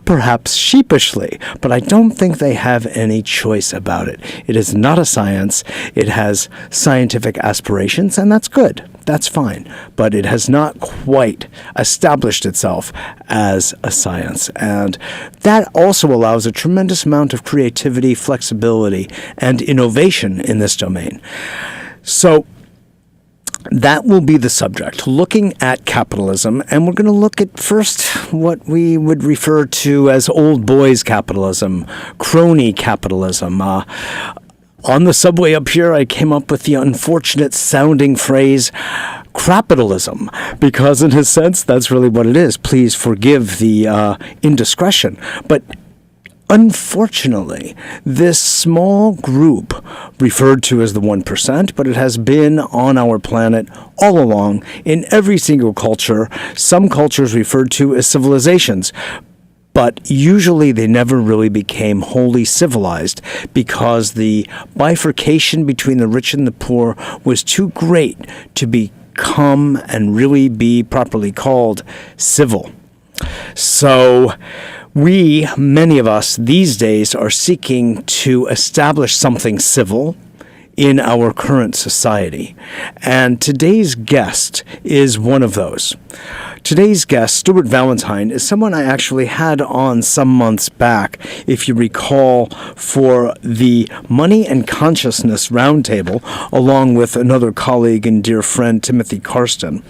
perhaps sheepishly, but I don't think they have any choice about it. It is not a science. It has scientific aspirations, and that's good. That's fine. But it has not quite established itself as a science. And that also allows a tremendous amount of creativity, flexibility, and innovation in this domain. So that will be the subject, looking at capitalism, and we're going to look at first what we would refer to as old boys capitalism, crony capitalism. On the subway up here, I came up with the unfortunate sounding phrase, crapitalism, because in a sense, that's really what it is. Please forgive the indiscretion. But unfortunately, this small group, referred to as the 1%, but it has been on our planet all along in every single culture, some cultures referred to as civilizations. But usually they never really became wholly civilized because the bifurcation between the rich and the poor was too great to become and really be properly called civil. So many of us these days are seeking to establish something civil in our current society. And today's guest is one of those. Today's guest, Stuart Valentine, is someone I actually had on some months back, if you recall, for the Money and Consciousness Roundtable, along with another colleague and dear friend, Timothy Karsten.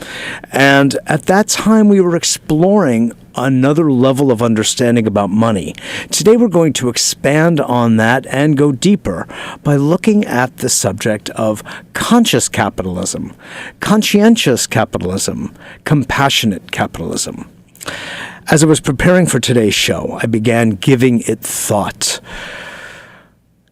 And at that time, we were exploring another level of understanding about money. Today we're going to expand on that and go deeper by looking at the subject of conscious capitalism, conscientious capitalism, compassionate capitalism. As I was preparing for today's show, I began giving it thought.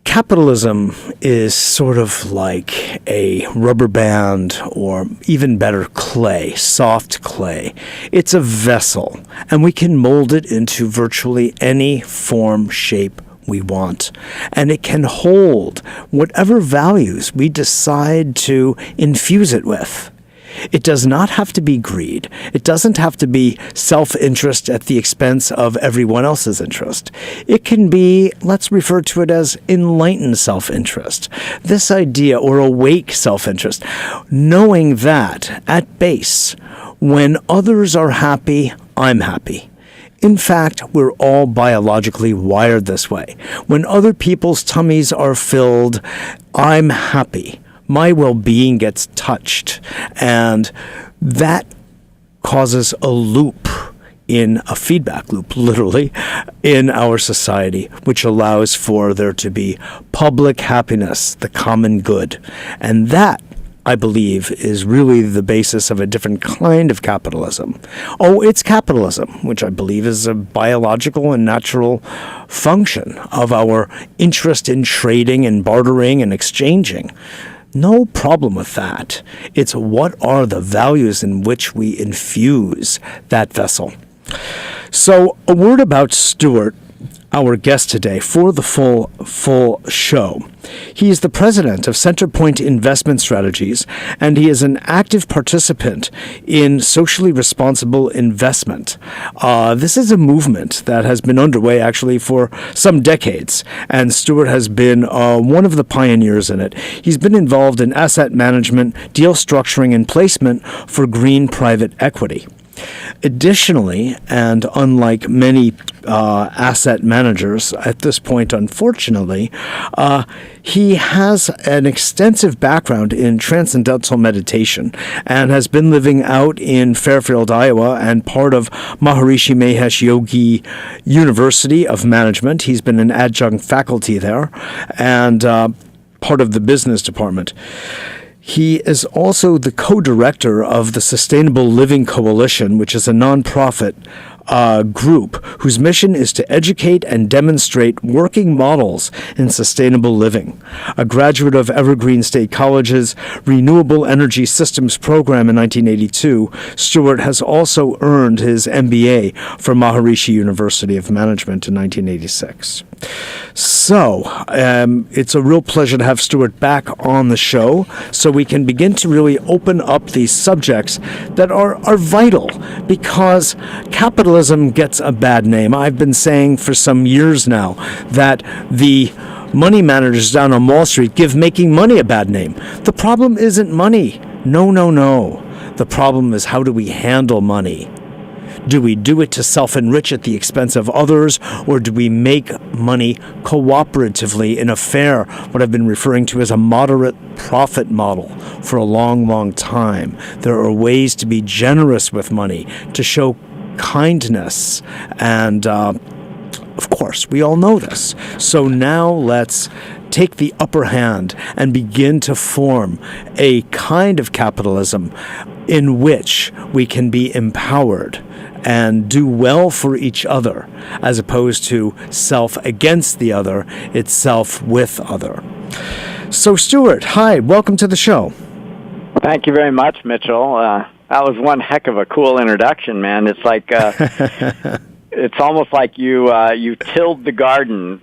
Capitalism is sort of like a rubber band, or even better, clay, soft clay. It's a vessel, and we can mold it into virtually any form, shape we want. And it can hold whatever values we decide to infuse it with. It does not have to be greed. It doesn't have to be self-interest at the expense of everyone else's interest. It can be, let's refer to it as enlightened self-interest. This idea, or awake self-interest, knowing that at base, when others are happy, I'm happy. In fact, we're all biologically wired this way. When other people's tummies are filled, I'm happy. My well-being gets touched, and that causes a loop, in a feedback loop, literally, in our society, which allows for there to be public happiness, the common good. And that, I believe, is really the basis of a different kind of capitalism. Oh, it's capitalism, which I believe is a biological and natural function of our interest in trading and bartering and exchanging. No problem with that. It's what are the values in which we infuse that vessel. So a word about Stuart, our guest today, for the full show. He is the president of Centerpoint Investment Strategies, and he is an active participant in socially responsible investment. This is a movement that has been underway actually for some decades, and Stuart has been one of the pioneers in it. He's been involved in asset management, deal structuring, and placement for green private equity. Additionally, and unlike many asset managers at this point, unfortunately, he has an extensive background in Transcendental Meditation and has been living out in Fairfield, Iowa, and part of Maharishi University of Management. He's been an adjunct faculty there and part of the business department. He is also the co-director of the Sustainable Living Coalition, which is a nonprofit group whose mission is to educate and demonstrate working models in sustainable living. A graduate of Evergreen State College's Renewable Energy Systems program in 1982, Stuart has also earned his MBA from Maharishi University of Management in 1986. So, it's a real pleasure to have Stuart back on the show so we can begin to really open up these subjects that are vital, because capitalism capitalism gets a bad name. I've been saying for some years now that the money managers down on Wall Street give making money a bad name. The problem isn't money. No, no, no. The problem is, how do we handle money? Do we do it to self-enrich at the expense of others, or do we make money cooperatively in a fair, what I've been referring to as a moderate profit model for a long, long time? There are ways to be generous with money, to show kindness, and of course, we all know this. So now let's take the upper hand and begin to form a kind of capitalism in which we can be empowered and do well for each other, as opposed to self against the other, it's self with other. So, Stuart, hi, welcome to the show. Thank you very much, Mitchell. That was one heck of a cool introduction, man. It's like it's almost like you tilled the garden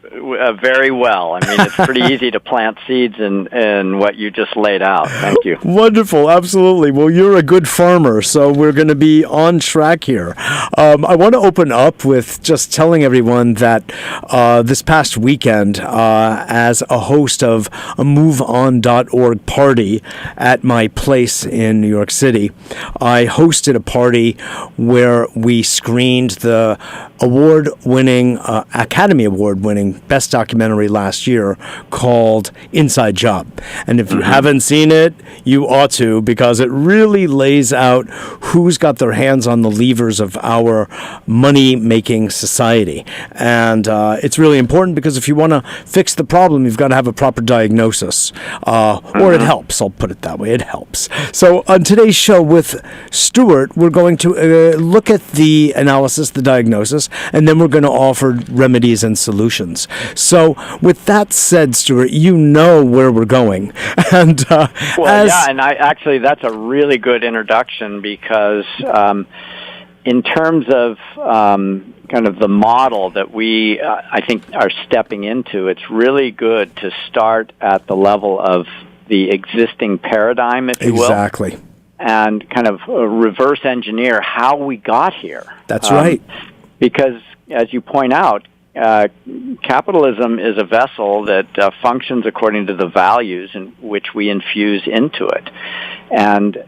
very well. I mean, it's pretty easy to plant seeds in what you just laid out. Thank you. Wonderful, absolutely. Well, you're a good farmer, so we're going to be on track here. I want to open up with just telling everyone that this past weekend, as a host of a MoveOn.org party at my place in New York City, I hosted a party where we screened the award-winning, Academy Award-winning Best Documentary last year called Inside Job. And if you haven't seen it, you ought to, because it really lays out who's got their hands on the levers of our money-making society. And it's really important, because if you want to fix the problem, you've got to have a proper diagnosis. Or it helps, I'll put it that way, it helps. So on today's show with Stuart, we're going to look at the analysis, the diagnosis, and then we're going to offer remedies and solutions. So with that said, Stuart, you know where we're going. And actually that's a really good introduction, because in terms of kind of the model that we, I think, are stepping into, it's really good to start at the level of the existing paradigm, if you will. Exactly. And kind of reverse engineer how we got here. That's right. Because, as you point out, capitalism is a vessel that functions according to the values in which we infuse into it. And,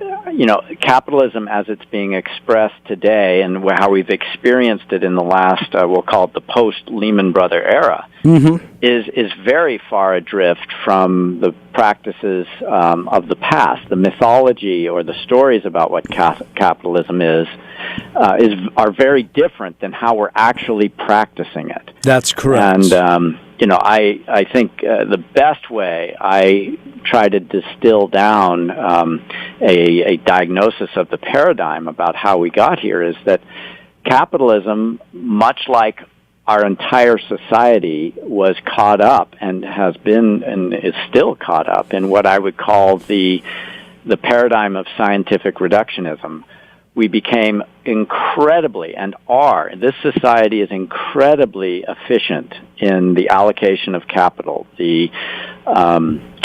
capitalism as it's being expressed today and how we've experienced it in the last, we'll call it the post-Lehman Brothers era, is very far adrift from the practices of the past. The mythology or the stories about what capitalism are very different than how we're actually practicing it. That's correct. And, I think the best way I try to distill down a diagnosis of the paradigm about how we got here is that capitalism, much like our entire society, was caught up and has been and is still caught up in what I would call the paradigm of scientific reductionism. We became incredibly, and are, this society is incredibly efficient in the allocation of capital. The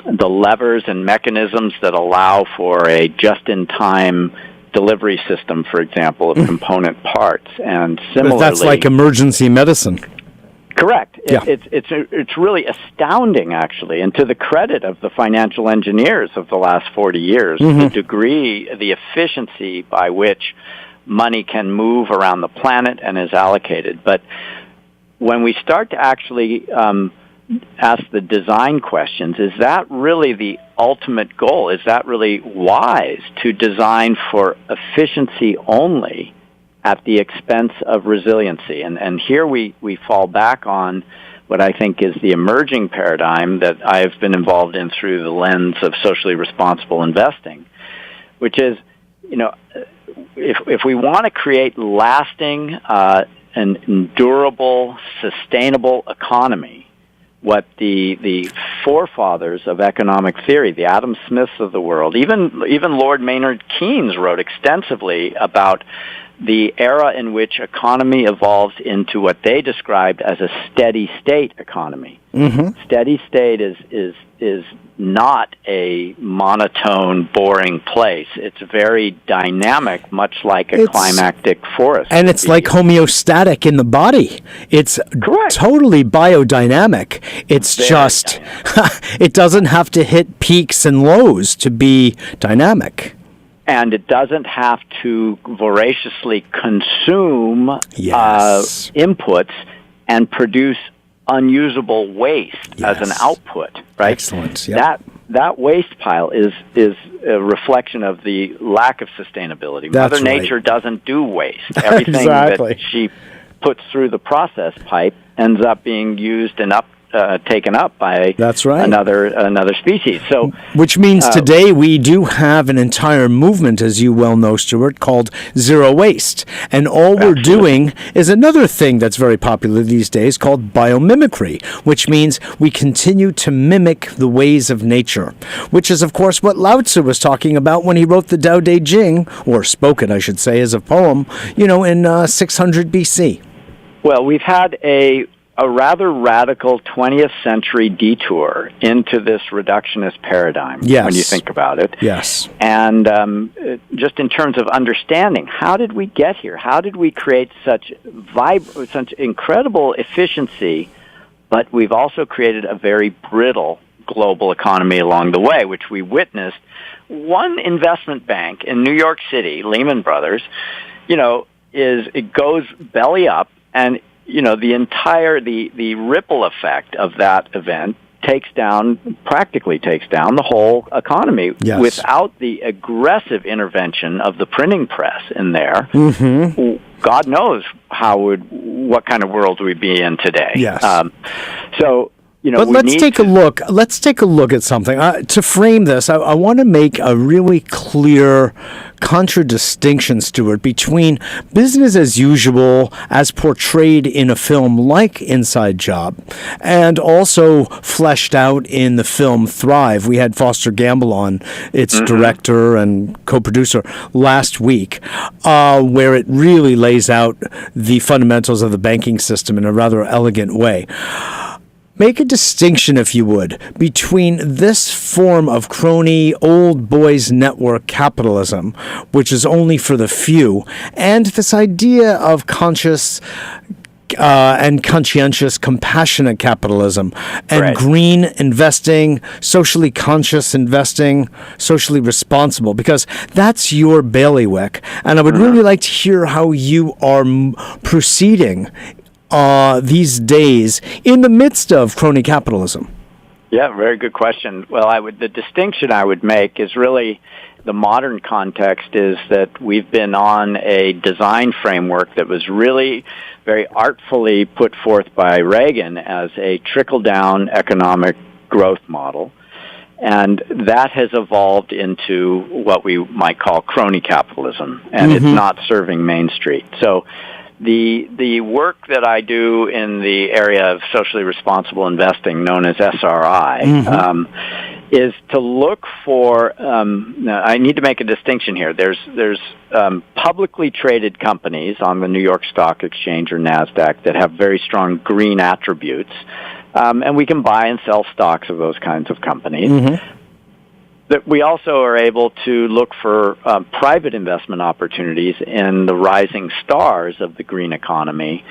levers and mechanisms that allow for a just-in-time delivery system, for example, of component parts, and similarly... That's like emergency medicine. Correct. Yeah. It's really astounding, actually, and to the credit of the financial engineers of the last 40 years, the degree, the efficiency by which money can move around the planet and is allocated. But when we start to actually ask the design questions, is that really the ultimate goal? Is that really wise to design for efficiency only at the expense of resiliency? And here we fall back on what I think is the emerging paradigm that I've been involved in through the lens of socially responsible investing, which is, if we want to create lasting and durable, sustainable economy, what the forefathers of economic theory, the Adam Smiths of the world, even Lord Maynard Keynes wrote extensively about the era in which economy evolves into what they described as a steady state economy. Steady state is not a monotone, boring place. It's very dynamic, much like a climactic forest. And it's like homeostatic in the body. It's totally biodynamic. It's very just, it doesn't have to hit peaks and lows to be dynamic. And it doesn't have to voraciously consume inputs and produce unusable waste as an output, right? Excellent. Yep. That waste pile is a reflection of the lack of sustainability. Mother Nature doesn't do waste. Everything that she puts through the process pipe ends up being used and taken up by another species. So, which means today we do have an entire movement, as you well know, Stuart, called zero waste. And all we're doing is another thing that's very popular these days called biomimicry, which means we continue to mimic the ways of nature, which is, of course, what Lao Tzu was talking about when he wrote the Tao Te Ching, or spoke it, I should say, as a poem, in 600 BC. Well, we've had a rather radical 20th century detour into this reductionist paradigm when you think about it. Yes. And just in terms of understanding, how did we get here? How did we create such incredible efficiency, but we've also created a very brittle global economy along the way, which we witnessed. One investment bank in New York City, Lehman Brothers, it goes belly up, and the ripple effect of that event practically takes down the whole economy without the aggressive intervention of the printing press in there. God knows what kind of world we'd be in today. Yes. But let's take a look. Let's take a look at something. To frame this, I want to make a really clear contradistinction, Stuart, between business as usual as portrayed in a film like Inside Job and also fleshed out in the film Thrive. We had Foster Gamble on, its director and co-producer, last week, where it really lays out the fundamentals of the banking system in a rather elegant way. Make a distinction, if you would, between this form of crony, old boys network capitalism, which is only for the few, and this idea of conscious and conscientious, compassionate capitalism, and green investing, socially conscious investing, socially responsible, because that's your bailiwick. And I would really like to hear how you are proceeding these days in the midst of crony capitalism? Yeah, very good question. Well, the distinction I would make is really the modern context is that we've been on a design framework that was really very artfully put forth by Reagan as a trickle-down economic growth model. And that has evolved into what we might call crony capitalism, and it's not serving Main Street. So the work that I do in the area of socially responsible investing, known as SRI, is to look for. I need to make a distinction here. There's publicly traded companies on the New York Stock Exchange or NASDAQ that have very strong green attributes, and we can buy and sell stocks of those kinds of companies. That we also are able to look for private investment opportunities in the rising stars of the green economy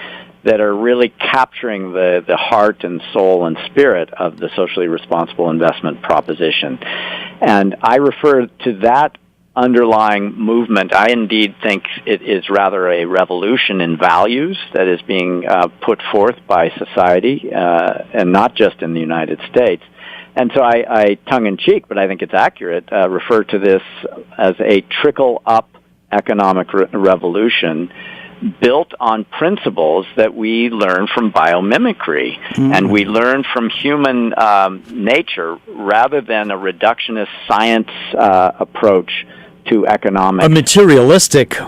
that are really capturing the heart and soul and spirit of the socially responsible investment proposition. And I refer to that underlying movement. I indeed think it is rather a revolution in values that is being put forth by society, and not just in the United States. And so I tongue-in-cheek, but I think it's accurate, refer to this as a trickle-up economic revolution built on principles that we learn from biomimicry, and we learn from human nature rather than a reductionist science approach to economics. A materialistic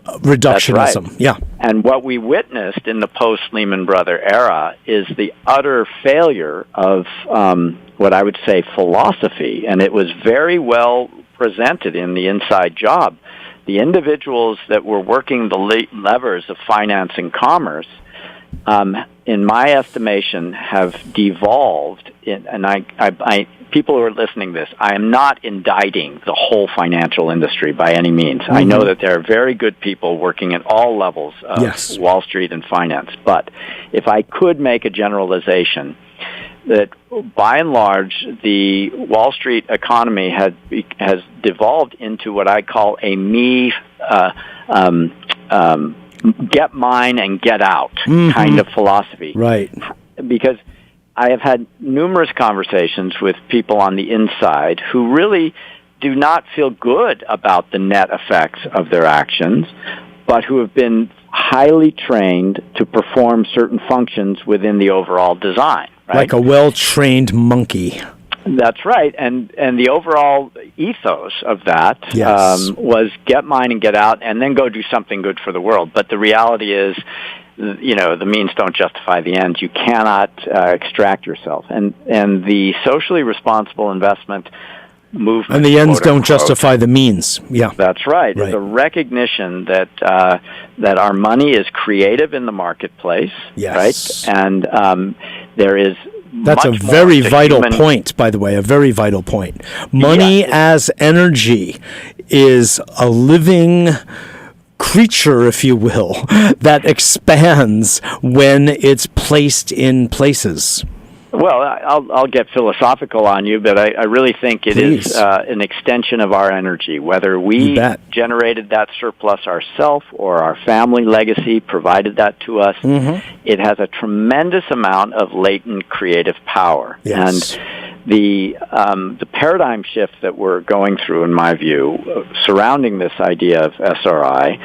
reductionism. Right. Yeah. And what we witnessed in the post-Lehman Brothers era is the utter failure of what I would say philosophy, and it was very well presented in the Inside Job, the individuals that were working the levers of finance and commerce, in my estimation, have devolved. People who are listening to this, I am not indicting the whole financial industry by any means. I know that there are very good people working at all levels of Wall Street and finance. But if I could make a generalization, that by and large, the Wall Street economy has devolved into what I call a get mine and get out kind of philosophy. Right. Because I have had numerous conversations with people on the inside who really do not feel good about the net effects of their actions, but who have been highly trained to perform certain functions within the overall design. Right? Like a well-trained monkey. That's right, and the overall ethos of that was get mine and get out, and then go do something good for the world. But the reality is, the means don't justify the ends. You cannot extract yourself, and the socially responsible investment movement. And the ends don't justify the means. Yeah, that's right. It's a recognition that our money is creative in the marketplace. Yes, right, and there is. That's a very vital point, by the way, a very vital point. Money as energy is a living creature, if you will, that expands when it's placed in places. Well, I'll get philosophical on you, but I really think it is an extension of our energy, whether we generated that surplus ourselves or our family legacy provided that to us. It has a tremendous amount of latent creative power. Yes. And the paradigm shift that we're going through, in my view, surrounding this idea of SRI,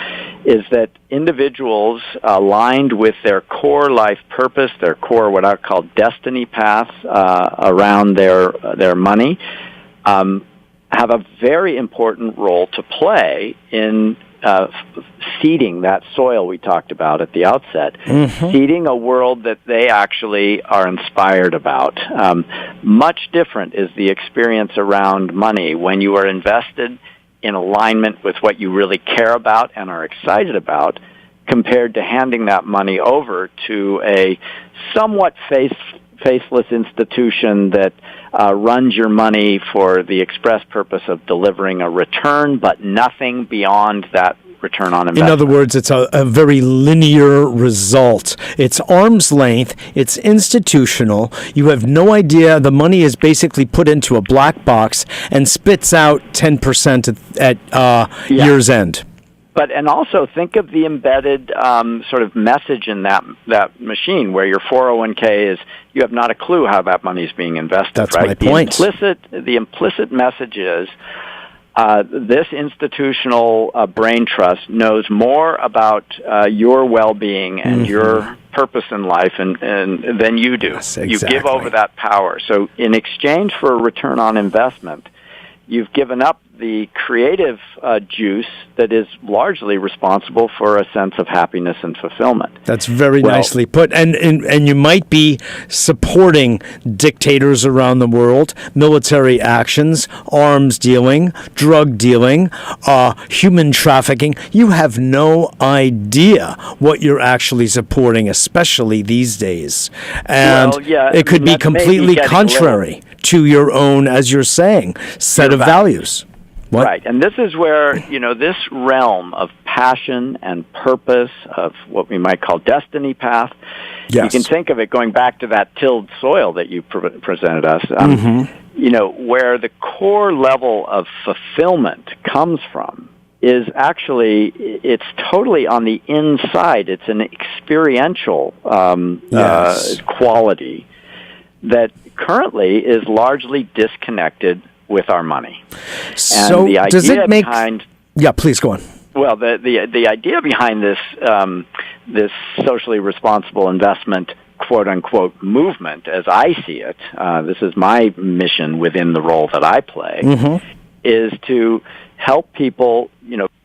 is that individuals aligned with their core life purpose, their core what I call destiny path around their money, have a very important role to play in seeding that soil we talked about at the outset, seeding a world that they actually are inspired about. Much different is the experience around money when you are invested in alignment with what you really care about and are excited about, compared to handing that money over to a somewhat faceless institution that runs your money for the express purpose of delivering a return, but nothing beyond that return on investment. In other words, it's a very linear result. It's arm's length. It's institutional. You have no idea. The money is basically put into a black box and spits out 10% at year's end. And also think of the embedded sort of message in that machine, where your 401k is, you have not a clue how that money is being invested. That's right? my point. The implicit message is this institutional brain trust knows more about your well-being and your purpose in life and than you do. Yes, exactly. You give over that power. So in exchange for a return on investment, you've given up the creative juice that is largely responsible for a sense of happiness and fulfillment. That's very nicely put. And you might be supporting dictators around the world, military actions, arms dealing, drug dealing, human trafficking. You have no idea what you're actually supporting, especially these days. And it could be completely contrary to your own, as you're saying, set of values. What? Right, and this is where, this realm of passion and purpose, of what we might call destiny path, you can think of it going back to that tilled soil that you presented us, where the core level of fulfillment comes from is actually, it's totally on the inside. It's an experiential quality that currently is largely disconnected with our money. So and the idea does it make... behind... Yeah, please go on. Well, the idea behind this socially responsible investment, quote-unquote, movement, as I see it, this is my mission within the role that I play, is to help people,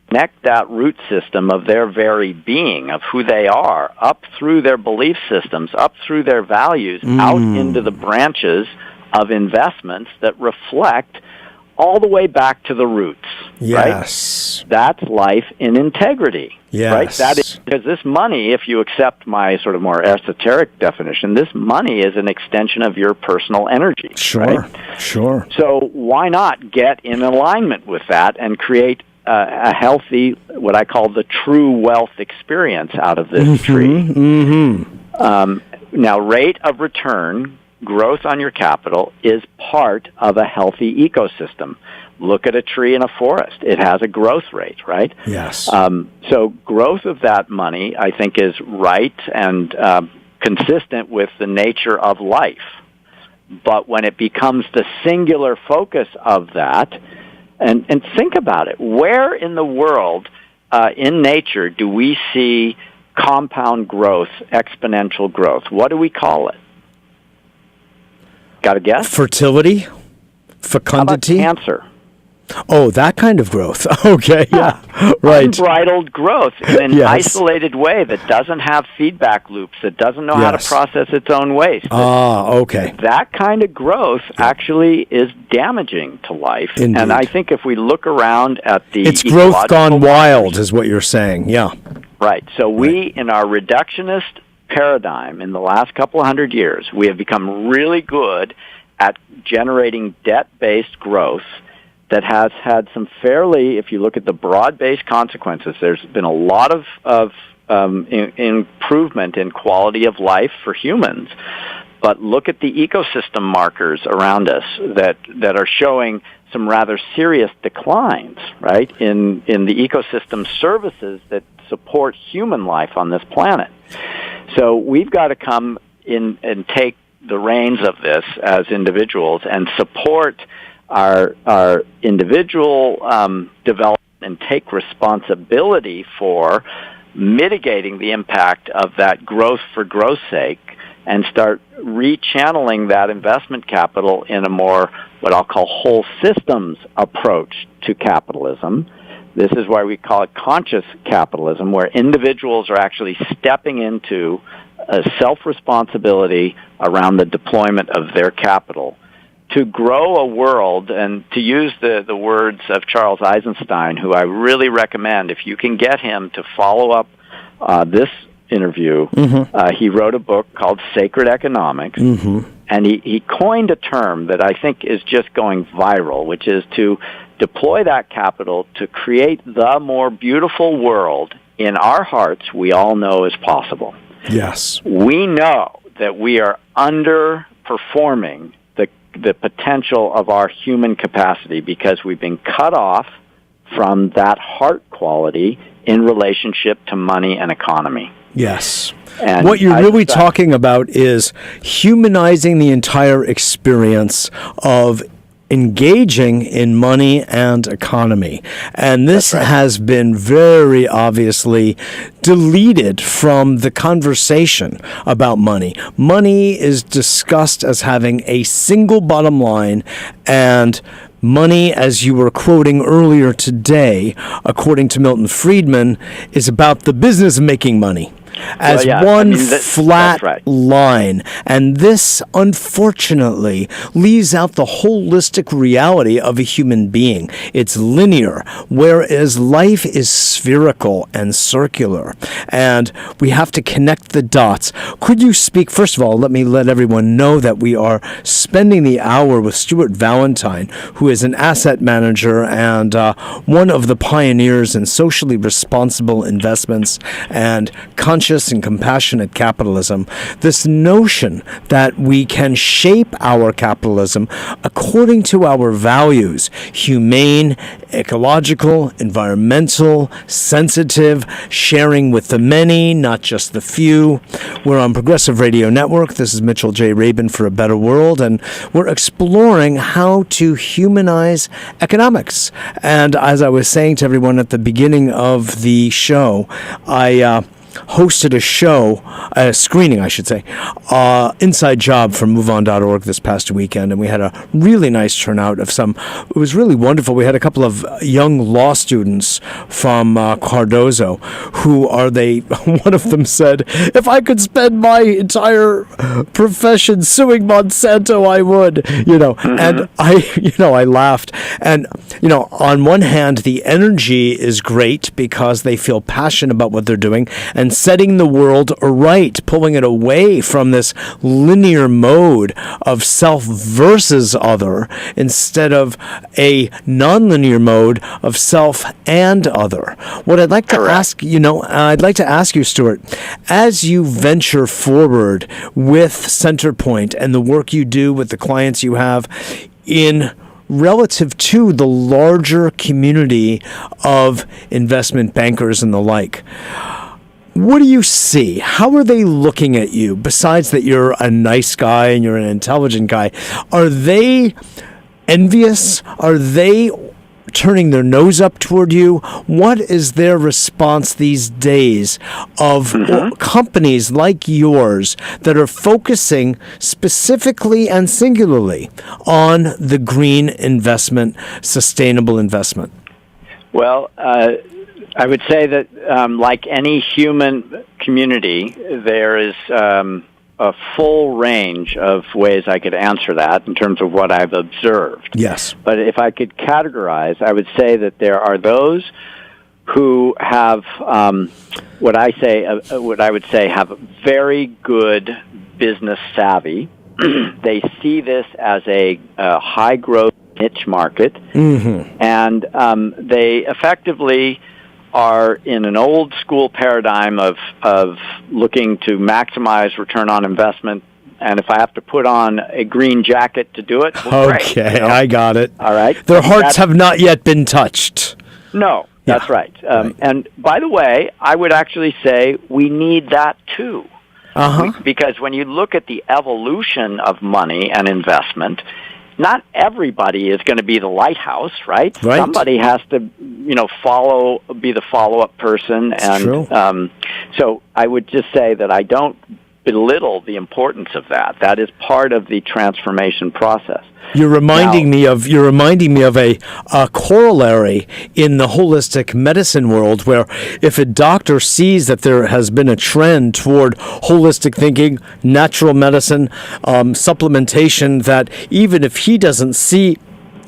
connect that root system of their very being, of who they are, up through their belief systems, up through their values, out into the branches of investments that reflect all the way back to the roots. Yes. Right? That's life in integrity. Yes. Right? That is, because this money, if you accept my sort of more esoteric definition, this money is an extension of your personal energy. Sure. Right? Sure. So why not get in alignment with that and create a healthy, what I call the true wealth experience out of this tree? Now, rate of return, growth on your capital, is part of a healthy ecosystem. Look at a tree in a forest. It has a growth rate, right? Yes. So growth of that money, I think, is right and consistent with the nature of life. But when it becomes the singular focus of that, and think about it, where in the world, in nature, do we see compound growth, exponential growth? What do we call it? Got a guess? Fertility? Fecundity? How about cancer? Oh, that kind of growth. Okay, yeah, right. Unbridled growth in an Yes. isolated way that doesn't have feedback loops, that doesn't know how to Yes. process its own waste. Okay. That kind of growth actually is damaging to life. Indeed. And I think if we look around at the It's growth ecological gone wild, is what you're saying. Yeah. Right. So we, in our reductionist paradigm in the last couple of hundred years, we have become really good at generating debt-based growth that has had some fairly, if you look at the broad-based consequences, there's been a lot of improvement in quality of life for humans. But look at the ecosystem markers around us that are showing some rather serious declines, right, in the ecosystem services that support human life on this planet. So we've got to come in and take the reins of this as individuals and support our individual development and take responsibility for mitigating the impact of that growth for growth's sake and start rechanneling that investment capital in a more, what I'll call, whole systems approach to capitalism. This is why we call it conscious capitalism, where individuals are actually stepping into a self-responsibility around the deployment of their capital to grow a world, and to use the words of Charles Eisenstein, who I really recommend, if you can get him to follow up this interview. He wrote a book called Sacred Economics, and he coined a term that I think is just going viral, which is to deploy that capital to create the more beautiful world in our hearts we all know is possible. Yes. We know that we are underperforming the potential of our human capacity because we've been cut off from that heart quality in relationship to money and economy. Yes. And what you're really talking about is humanizing the entire experience of engaging in money and economy. And this has been very obviously deleted from the conversation about money. Money is discussed as having a single bottom line, and money, as you were quoting earlier today, according to Milton Friedman, is about the business of making money. As flat line. And this, unfortunately, leaves out the holistic reality of a human being. It's linear, whereas life is spherical and circular. And we have to connect the dots. Could you speak, first of all, let me let everyone know that we are spending the hour with Stuart Valentine, who is an asset manager and one of the pioneers in socially responsible investments and conscious and compassionate capitalism. This notion that we can shape our capitalism according to our values: humane, ecological, environmental, sensitive, sharing with the many, not just the few. We're on Progressive Radio Network. This is Mitchell J. Rabin for a Better World, and we're exploring how to humanize economics. And as I was saying to everyone at the beginning of the show, hosted a screening, I should say, Inside Job from MoveOn.org this past weekend, and we had a really nice turnout of it was really wonderful. We had a couple of young law students from Cardozo who one of them said, if I could spend my entire profession suing Monsanto, I would, and I laughed. And, on one hand, the energy is great because they feel passionate about what they're doing and setting the world aright, pulling it away from this linear mode of self versus other instead of a nonlinear mode of self and other. What I'd like to ask you, Stuart, as you venture forward with Centerpoint and the work you do with the clients you have in relative to the larger community of investment bankers and the like, what do you see? How are they looking at you? Besides that you're a nice guy and you're an intelligent guy, are they envious? Are they turning their nose up toward you? What is their response these days of companies like yours that are focusing specifically and singularly on the green investment, sustainable investment? Well, I would say that like any human community, there is a full range of ways I could answer that in terms of what I've observed. Yes. But if I could categorize, I would say that there are those who have what I would say have very good business savvy. They see this as a high growth niche market, and they effectively are in an old school paradigm of looking to maximize return on investment. And if I have to put on a green jacket to do it, well, okay, great, I got it. All right. Their hearts have not yet been touched. No, that's right. And by the way, I would actually say we need that too. Because when you look at the evolution of money and investment, not everybody is going to be the lighthouse, right? Somebody has to, be the follow-up person. And so I would just say that I don't belittle the importance of that. That is part of the transformation process. You're reminding me of a corollary in the holistic medicine world, where if a doctor sees that there has been a trend toward holistic thinking, natural medicine, supplementation, that even if he doesn't see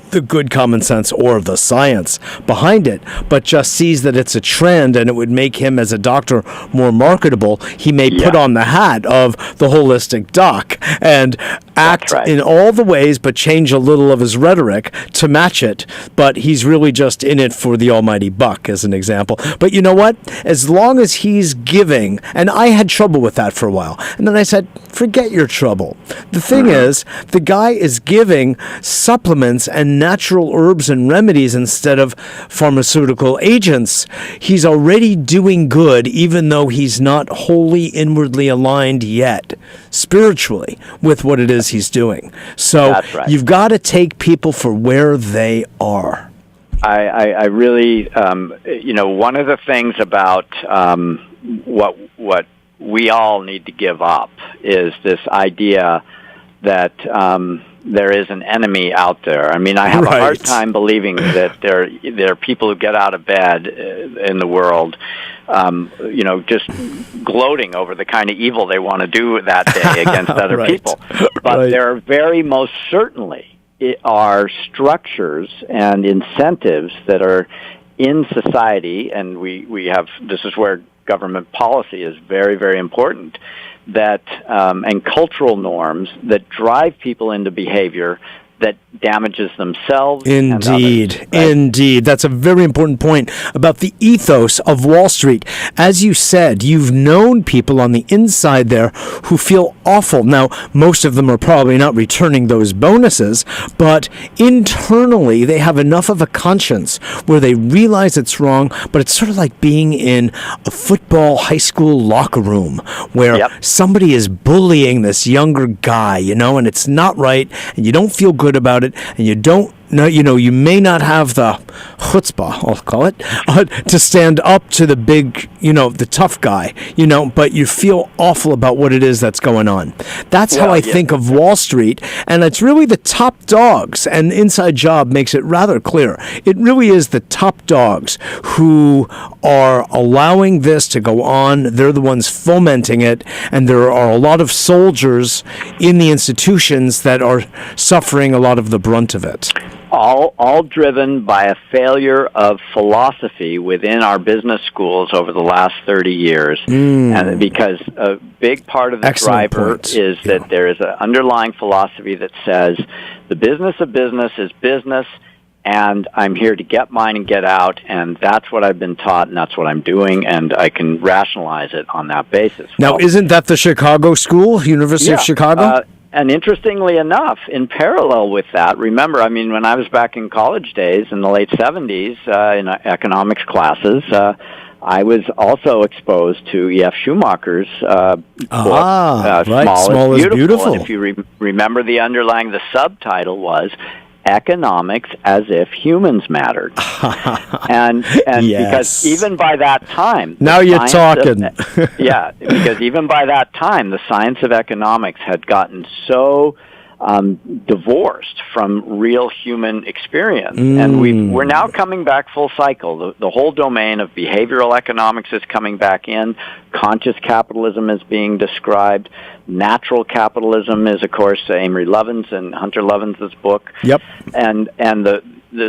the good common sense or the science behind it, but just sees that it's a trend and it would make him as a doctor more marketable, he may put on the hat of the holistic doc and act in all the ways, but change a little of his rhetoric to match it. But he's really just in it for the almighty buck, as an example. But you know what? As long as he's giving, and I had trouble with that for a while, and then I said, forget your trouble. The thing is, the guy is giving supplements and natural herbs and remedies instead of pharmaceutical agents. He's already doing good, even though he's not wholly inwardly aligned yet, spiritually, with what it is he's doing. So you've got to take people for where they are. I really, one of the things about what we all need to give up is this idea that there is an enemy out there. I mean, I have a hard time believing that there are people who get out of bed in the world, just gloating over the kind of evil they want to do that day against other people. But there are very most certainly are structures and incentives that are in society, and we have, this is where government policy is very, very important, that and cultural norms that drive people into behavior that damages themselves. Indeed, and others, indeed. That's a very important point about the ethos of Wall Street. As you said, you've known people on the inside there who feel awful. Now, most of them are probably not returning those bonuses, but internally they have enough of a conscience where they realize it's wrong, but it's sort of like being in a football high school locker room where somebody is bullying this younger guy, and it's not right, and you don't feel good about it, and you don't you may not have the chutzpah, I'll call it, to stand up to the big, the tough guy, but you feel awful about what it is that's going on. That's how I think of Wall Street, and it's really the top dogs, and Inside Job makes it rather clear. It really is the top dogs who are allowing this to go on. They're the ones fomenting it, and there are a lot of soldiers in the institutions that are suffering a lot of the brunt of it. All driven by a failure of philosophy within our business schools over the last 30 years. And because a big part of the driver is that there is an underlying philosophy that says the business of business is business, and I'm here to get mine and get out, and that's what I've been taught, and that's what I'm doing, and I can rationalize it on that basis. Now, isn't that the Chicago School, University of Chicago? And interestingly enough, in parallel with that, remember, when I was back in college days in the late 70s in economics classes, I was also exposed to E.F. Schumacher's book, Small is Beautiful. And if you remember the subtitle was Economics as if Humans Mattered. and because even by that time... Now you're talking. Because even by that time, the science of economics had gotten so divorced from real human experience. And we're now coming back full cycle. The whole domain of behavioral economics is coming back in. Conscious capitalism is being described. Natural capitalism is, of course, Amory Lovins and Hunter Lovins' book. Yep. And the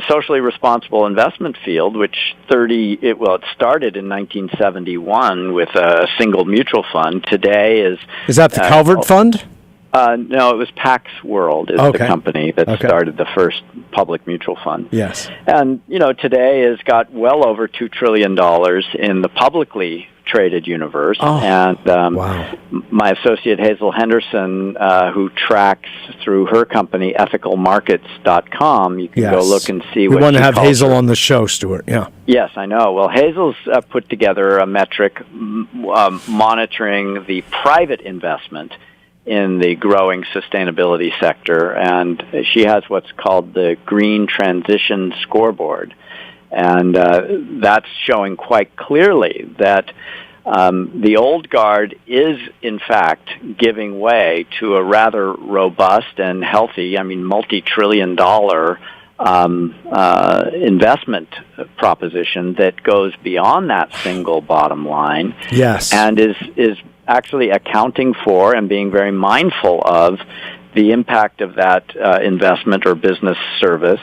socially responsible investment field, which it started in 1971 with a single mutual fund. Today is that the Calvert Fund? No, it was Pax World is the company that started the first public mutual fund. Yes. And, today has got well over $2 trillion in the publicly traded universe. And my associate Hazel Henderson, who tracks through her company, ethicalmarkets.com, you can go look and see what we want to have Hazel on the show, Stuart. Yeah. Yes, I know. Well, Hazel's put together a metric monitoring the private investment in the growing sustainability sector, and she has what's called the Green Transition Scoreboard. And that's showing quite clearly that the old guard is, in fact, giving way to a rather robust and healthy, multi-trillion-dollar investment proposition that goes beyond that single bottom line. Yes. And is actually accounting for and being very mindful of the impact of that investment or business service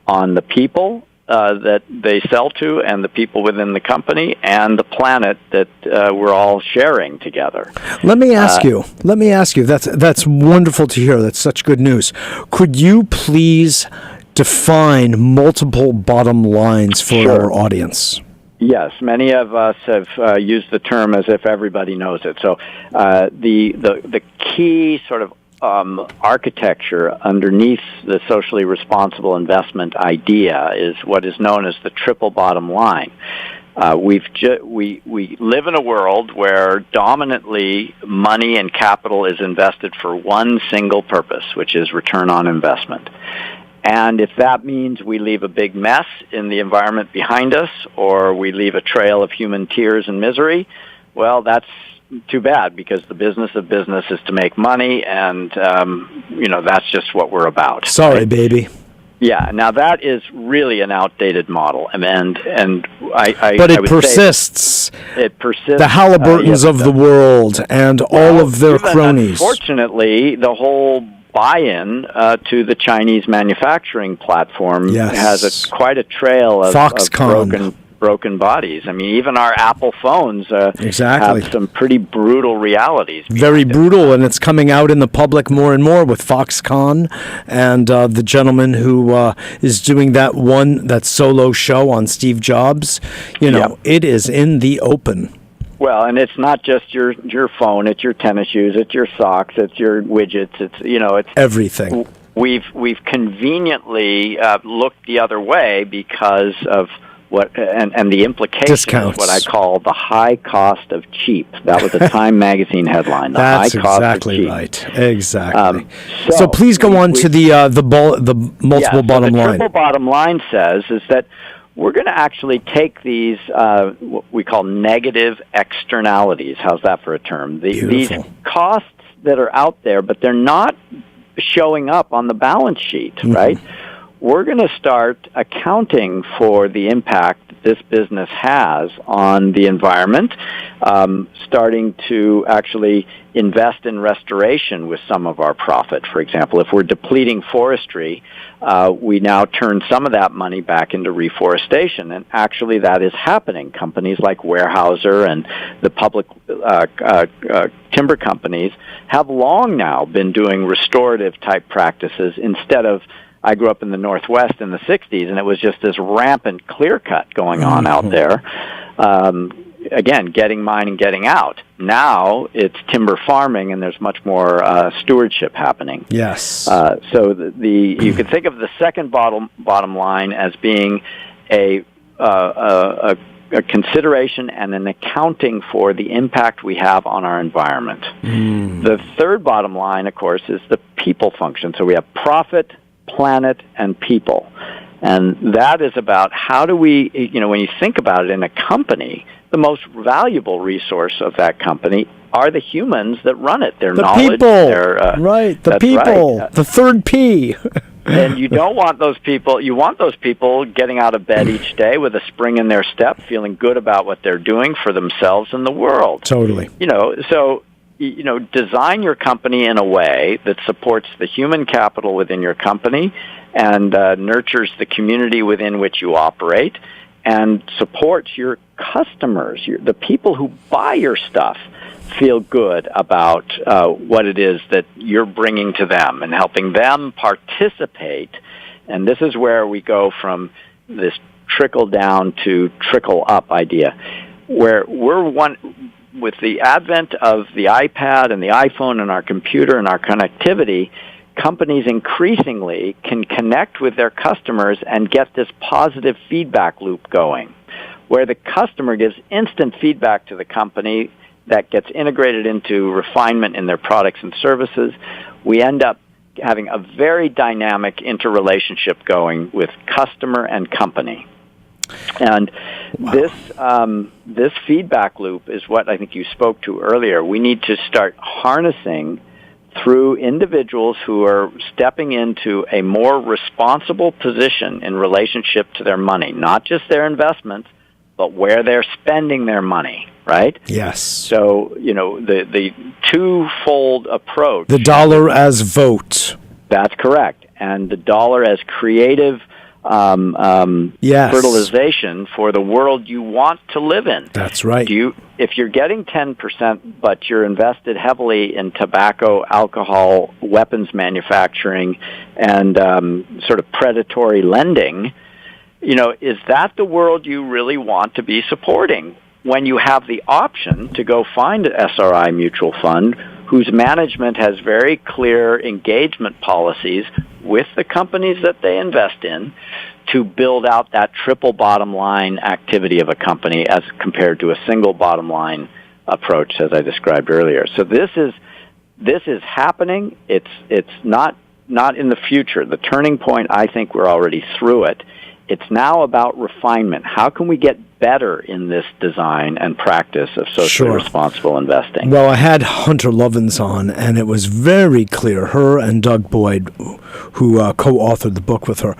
on the people that they sell to and the people within the company and the planet that we're all sharing together. Let me ask you. That's wonderful to hear. That's such good news. Could you please define multiple bottom lines for our audience? Yes, many of us have used the term as if everybody knows it. So the key sort of architecture underneath the socially responsible investment idea is what is known as the triple bottom line. We live in a world where dominantly money and capital is invested for one single purpose, which is return on investment. And if that means we leave a big mess in the environment behind us, or we leave a trail of human tears and misery, well, that's too bad, because the business of business is to make money, and that's just what we're about. Sorry, baby. Yeah. Now that is really an outdated model, but it persists. It persists. The Halliburtons of the world and all of their cronies. Unfortunately, the whole buy-in to the Chinese manufacturing platform has quite a trail of broken bodies. Even our Apple phones have some pretty brutal realities. Very brutal, and it's coming out in the public more and more with Foxconn and the gentleman who is doing that solo show on Steve Jobs. It is in the open. Well, and it's not just your phone; it's your tennis shoes, it's your socks, it's your widgets, it's everything. We've conveniently looked the other way because of and the implication Discounts. is what I call the high cost of cheap. That was a Time magazine headline. The That's high cost exactly of cheap. right. Exactly. So So please go on to the multiple bottom the line. triple bottom line says is that we're going to actually take these what we call negative externalities. How's that for a term? These costs that are out there, but they're not showing up on the balance sheet, right? We're going to start accounting for the impact this business has on the environment, starting to actually invest in restoration with some of our profit. For example, if we're depleting forestry, we now turn some of that money back into reforestation, and actually that is happening. Companies like Weyerhaeuser and the public timber companies have long now been doing restorative type practices instead of, I grew up in the Northwest in the 60s, and it was just this rampant clear cut going on out there. Again, getting mine and getting out. Now it's timber farming, and there's much more stewardship happening. Yes. So you could think of the second bottom line as being a consideration and an accounting for the impact we have on our environment. The third bottom line, of course, is the people function. So we have profit, planet, and people. And that is about how do we, when you think about it in a company, the most valuable resource of that company are the humans that run it. Their knowledge. People. The people. Right. The third P. And you don't want those people, you want those people getting out of bed each day with a spring in their step, feeling good about what they're doing for themselves and the world. Totally. Design your company in a way that supports the human capital within your company and nurtures the community within which you operate and supports your customers. The people who buy your stuff feel good about what it is that you're bringing to them and helping them participate. And this is where we go from this trickle down to trickle up idea, where with the advent of the iPad and the iPhone and our computer and our connectivity, companies increasingly can connect with their customers and get this positive feedback loop going, where the customer gives instant feedback to the company that gets integrated into refinement in their products and services. We end up having a very dynamic interrelationship going with customer and company. And this feedback loop is what I think you spoke to earlier. We need to start harnessing through individuals who are stepping into a more responsible position in relationship to their money, not just their investments, but where they're spending their money, right? Yes. So, the twofold approach. The dollar as vote. That's correct. And the dollar as creative fertilization for the world you want to live in. That's right. If you're getting 10%, but you're invested heavily in tobacco, alcohol, weapons manufacturing, and sort of predatory lending, is that the world you really want to be supporting when you have the option to go find an SRI mutual fund whose management has very clear engagement policies with the companies that they invest in to build out that triple bottom line activity of a company as compared to a single bottom line approach, as I described earlier. So this is happening. It's not in the future. The turning point, I think we're already through it. It's now about refinement. How can we get better in this design and practice of socially responsible investing? Well, I had Hunter Lovins on, and it was very clear, her and Doug Boyd, who co-authored the book with her,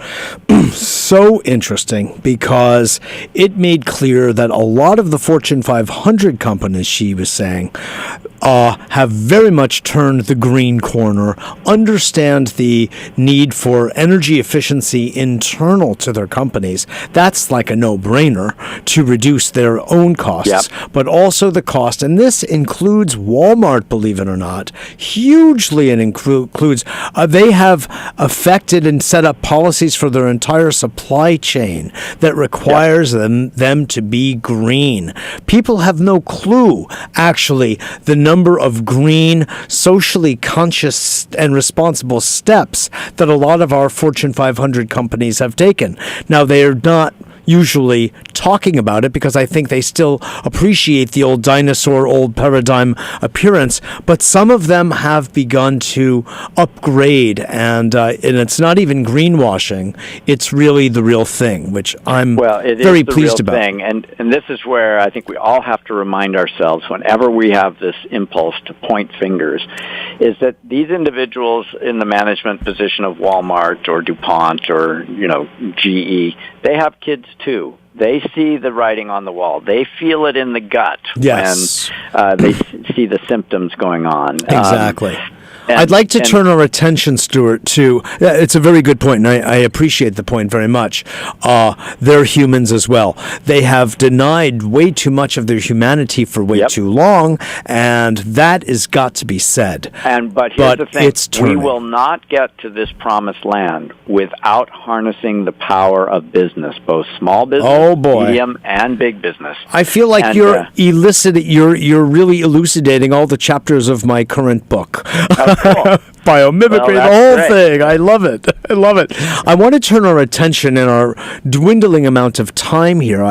so interesting because it made clear that a lot of the Fortune 500 companies, she was saying, have very much turned the green corner, understand the need for energy efficiency internal to their companies. That's like a no-brainer to reduce their own costs, but also the cost, and this includes Walmart, believe it or not, hugely. It includes, they have affected and set up policies for their entire supply chain that requires them to be green. People have no clue, actually, the number of green, socially conscious and responsible steps that a lot of our Fortune 500 companies have taken. Now, they are not usually talking about it because I think they still appreciate the old dinosaur, old paradigm appearance. But some of them have begun to upgrade, and it's not even greenwashing. It's really the real thing, which I'm very pleased about. Thing. And this is where I think we all have to remind ourselves whenever we have this impulse to point fingers, is that these individuals in the management position of Walmart or DuPont or, GE, they have kids too. They see the writing on the wall. They feel it in the gut when they see the symptoms going on. Exactly. I'd like to turn our attention, Stuart, to, it's a very good point, and I appreciate the point very much. They're humans as well. They have denied way too much of their humanity for way too long, and that has got to be said. But here's the thing, we will not get to this promised land without harnessing the power of business, both small business, medium, and big business. I feel like you're really elucidating all the chapters of my current book. Biomimicry, the whole thing. I love it. I want to turn our attention in our dwindling amount of time here.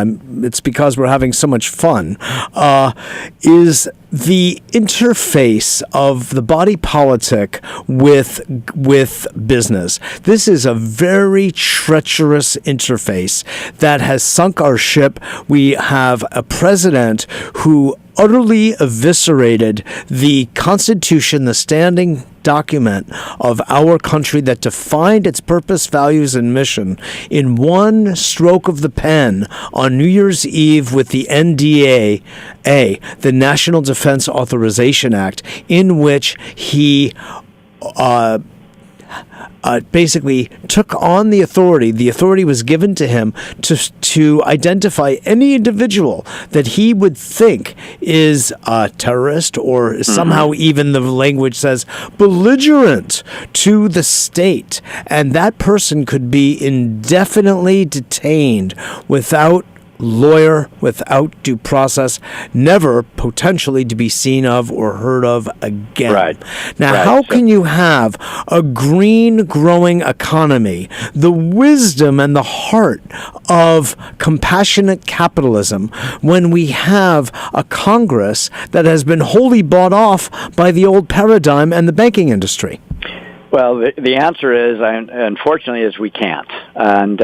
It's because we're having so much fun. Is the interface of the body politic with business. This is a very treacherous interface that has sunk our ship. We have a president who utterly eviscerated the Constitution, the standing document of our country that defined its purpose, values, and mission in one stroke of the pen on New Year's Eve with the NDAA, the National Defense Authorization Act, in which he basically took on the authority. The authority was given to him to identify any individual that he would think is a terrorist or somehow even the language says belligerent to the state. And that person could be indefinitely detained without lawyer, without due process, never potentially to be seen of or heard of again. Now, how can you have a green growing economy, the wisdom and the heart of compassionate capitalism, when we have a Congress that has been wholly bought off by the old paradigm and the banking industry? Well, the answer is, unfortunately, is we can't. And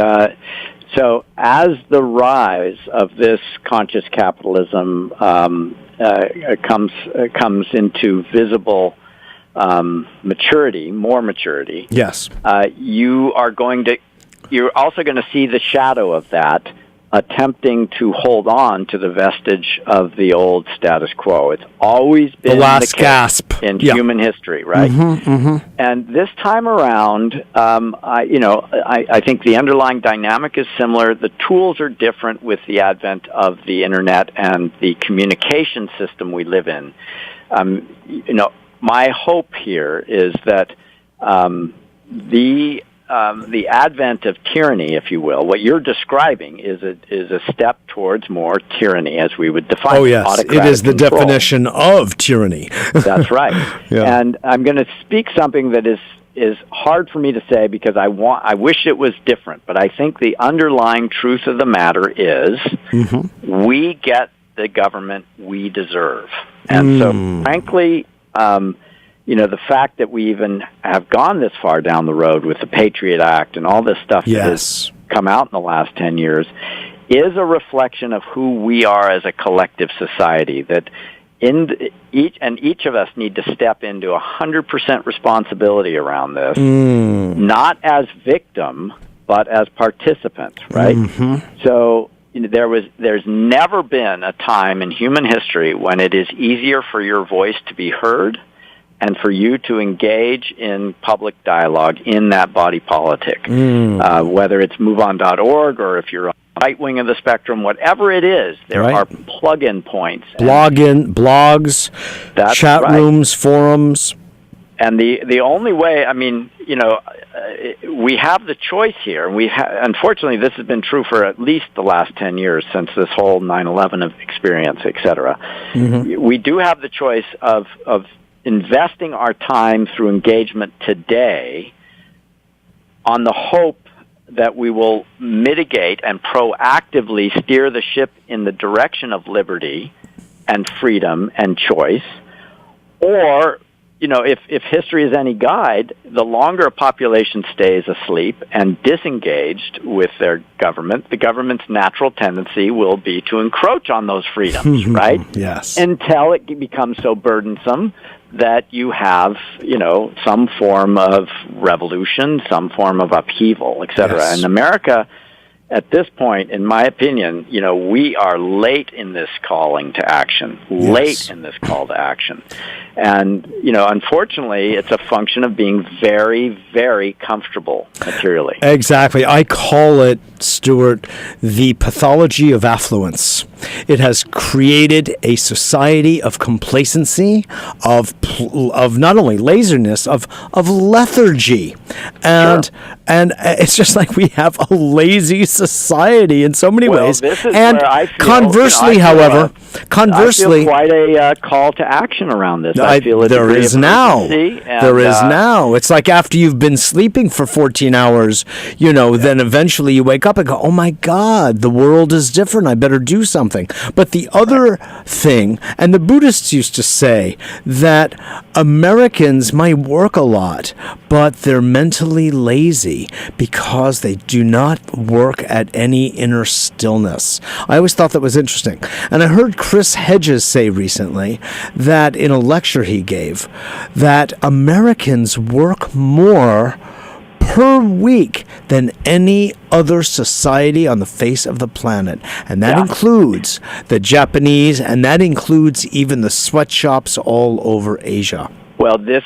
so as the rise of this conscious capitalism comes into visible maturity, more maturity, yes, you're also going to see the shadow of that attempting to hold on to the vestige of the old status quo. It's always been the last gasp in human history, right? And this time around, I think the underlying dynamic is similar. The tools are different with the advent of the internet and the communication system we live in. My hope here is that the advent of tyranny, if you will, what you're describing is a step towards more tyranny, as we would define it. Oh, yes. It is the definition of tyranny. That's right. And I'm going to speak something that is hard for me to say because I wish it was different, but I think the underlying truth of the matter is we get the government we deserve. And so, frankly, the fact that we even have gone this far down the road with the Patriot Act and all this stuff that has come out in the last 10 years is a reflection of who we are as a collective society, that each of us need to step into 100% responsibility around this, not as victim, but as participant, right? So there's never been a time in human history when it is easier for your voice to be heard and for you to engage in public dialogue in that body politic, whether it's MoveOn.org or if you're on the right wing of the spectrum, whatever it is, there are plug-in points. Blogs, chat rooms, forums. And the only way, we have the choice here. Unfortunately, this has been true for at least the last 10 years since this whole 9/11 experience, et cetera. We do have the choice of investing our time through engagement today on the hope that we will mitigate and proactively steer the ship in the direction of liberty and freedom and choice, or, if history is any guide, the longer a population stays asleep and disengaged with their government, the government's natural tendency will be to encroach on those freedoms, right? Yes. Until it becomes so burdensome that you have, some form of revolution, some form of upheaval, et cetera. Yes. And America, at this point, in my opinion, we are late in this calling to action, late in this call to action. And, unfortunately, it's a function of being very, very comfortable materially. Exactly. I call it, Stuart, the pathology of affluence. It has created a society of complacency, of not only laziness, of lethargy. And it's just like we have a lazy society in so many ways. This is and where I feel, conversely, I feel quite a call to action around this. I feel there is now. There is now. It's like after you've been sleeping for 14 hours, then eventually you wake up and go, oh my God, the world is different. I better do something. But the other thing, and the Buddhists used to say that Americans might work a lot, but they're mentally lazy because they do not work at any inner stillness. I always thought that was interesting. And I heard Chris Hedges say recently that in a lecture he gave that Americans work more per week than any other society on the face of the planet. And that includes the Japanese, and that includes even the sweatshops all over Asia. Well, this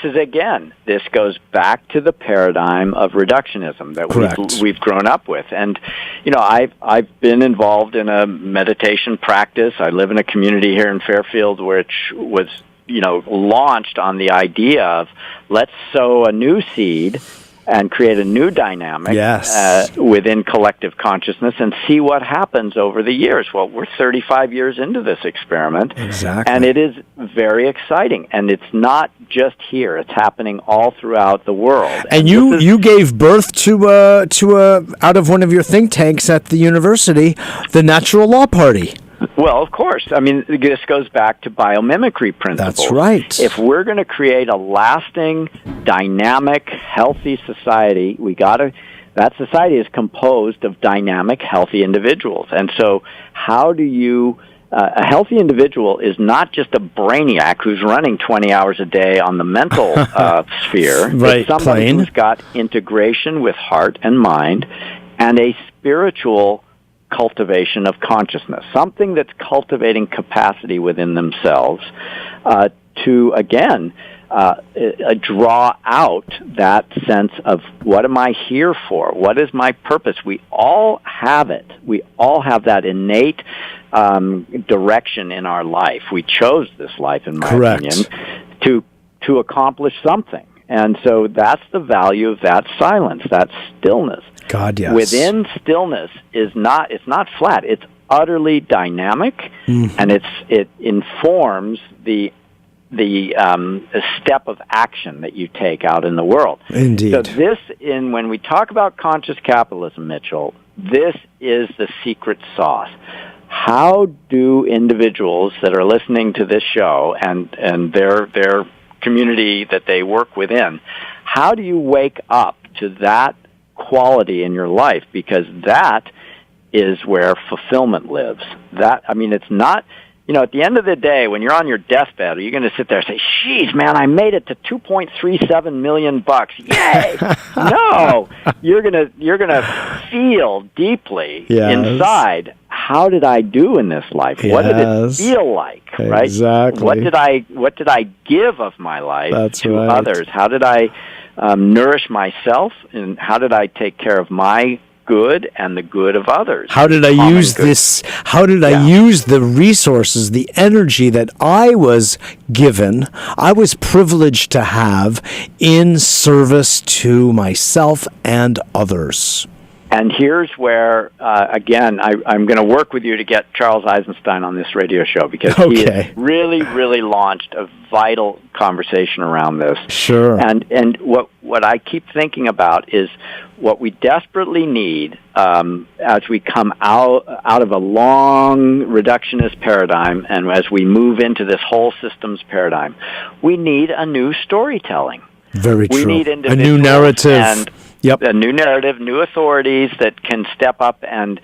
goes back to the paradigm of reductionism that we've grown up with. And, I've been involved in a meditation practice. I live in a community here in Fairfield which was, launched on the idea of let's sow a new seed and create a new dynamic within collective consciousness and see what happens over the years. Well, we're 35 years into this experiment. Exactly. And it is very exciting. And it's not just here. It's happening all throughout the world. And you gave birth to out of one of your think tanks at the university, the Natural Law Party. Well, of course. I mean, this goes back to biomimicry principles. That's right. If we're going to create a lasting, dynamic, healthy society, that society is composed of dynamic, healthy individuals. And so how do you... a healthy individual is not just a brainiac who's running 20 hours a day on the mental sphere. Right, it's somebody who's got integration with heart and mind and a spiritual cultivation of consciousness, something that's cultivating capacity within themselves to, again, draw out that sense of what am I here for? What is my purpose? We all have it. We all have that innate direction in our life. We chose this life, in my opinion, to accomplish something. And so that's the value of that silence, that stillness. God, yes. Within stillness it's not flat. It's utterly dynamic, and it informs the step of action that you take out in the world. Indeed. So when we talk about conscious capitalism, Mitchell, this is the secret sauce. How do individuals that are listening to this show and their community that they work within, how do you wake up to that quality in your life? Because that is where fulfillment lives. It's not, at the end of the day, when you're on your deathbed, are you going to sit there and say, "Geez, man, I made it to $2.37 million. Yay!" No, you're gonna feel deeply inside. How did I do in this life? What did it feel like? Right? Exactly. What did I give of my life to right. others? How did I nourish myself, and how did I take care of my good and the good of others? How did I use this? How did I use the resources, the energy that I was given, I was privileged to have in service to myself and others? And here's where, again, I'm going to work with you to get Charles Eisenstein on this radio show, because he has really, really launched a vital conversation around this. Sure. And what I keep thinking about is what we desperately need as we come out of a long reductionist paradigm and as we move into this whole systems paradigm. We need a new storytelling. Very true. We need individuals a new narrative. And a new narrative, new authorities that can step up and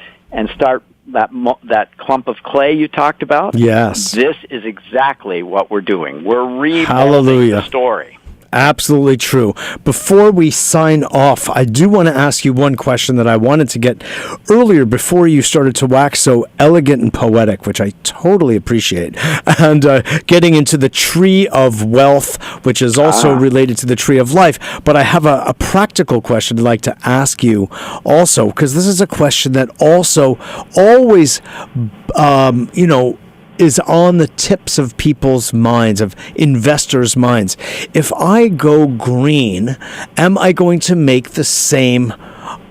start that clump of clay you talked about. Yes. This is exactly what we're doing. We're rebuilding Hallelujah. the story. Absolutely true. Before we sign off, I do want to ask you one question that I wanted to get earlier before you started to wax so elegant and poetic, which I totally appreciate. And getting into the tree of wealth, which is also related to the tree of life. But I have a practical question I'd like to ask you also, because this is a question that also always, is on the tips of people's minds, of investors' minds. If I go green, am I going to make the same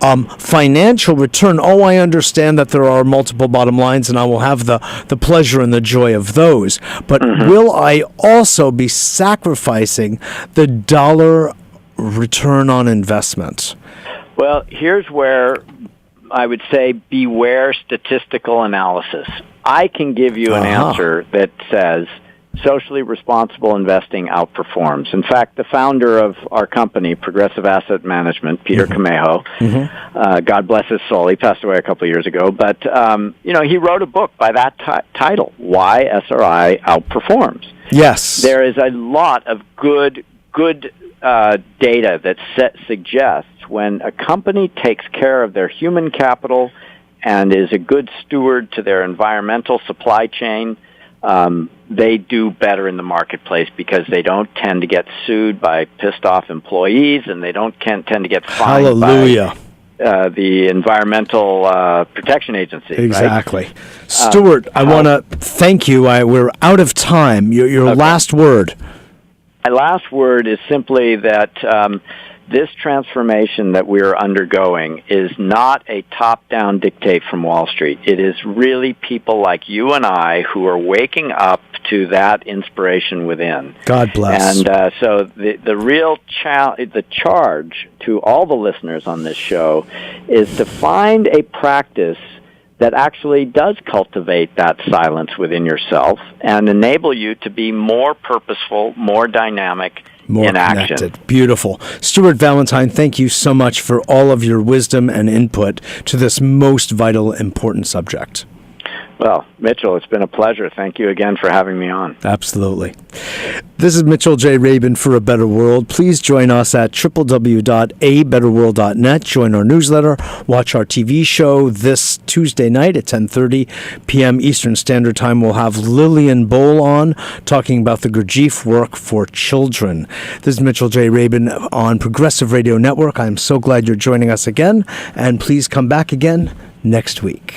financial return? Oh, I understand that there are multiple bottom lines, and I will have the pleasure and the joy of those. But will I also be sacrificing the dollar return on investment? Well, here's where I would say beware statistical analysis. I can give you an answer that says socially responsible investing outperforms. In fact, the founder of our company, Progressive Asset Management, Peter Camejo, God bless his soul, he passed away a couple of years ago, but he wrote a book by that title, Why SRI Outperforms. Yes. There is a lot of good data that suggests when a company takes care of their human capital and is a good steward to their environmental supply chain, they do better in the marketplace because they don't tend to get sued by pissed-off employees, and they don't tend to get fined by the Environmental Protection Agency. Exactly. Right? Stuart, I want to thank you. We're out of time. Your last word. My last word is simply that this transformation that we're undergoing is not a top-down dictate from Wall Street. It is really people like you and I who are waking up to that inspiration within. God bless. And so the real the charge to all the listeners on this show is to find a practice that actually does cultivate that silence within yourself and enable you to be more purposeful, more dynamic, more in action. Connected. Beautiful. Stuart Valentine, thank you so much for all of your wisdom and input to this most vital, important subject. Well, Mitchell, it's been a pleasure. Thank you again for having me on. Absolutely. This is Mitchell J. Rabin for A Better World. Please join us at www.abetterworld.net. Join our newsletter. Watch our TV show this Tuesday night at 10:30 p.m. Eastern Standard Time. We'll have Lillian Bowl on talking about the Gurdjieff work for children. This is Mitchell J. Rabin on Progressive Radio Network. I'm so glad you're joining us again, and please come back again next week.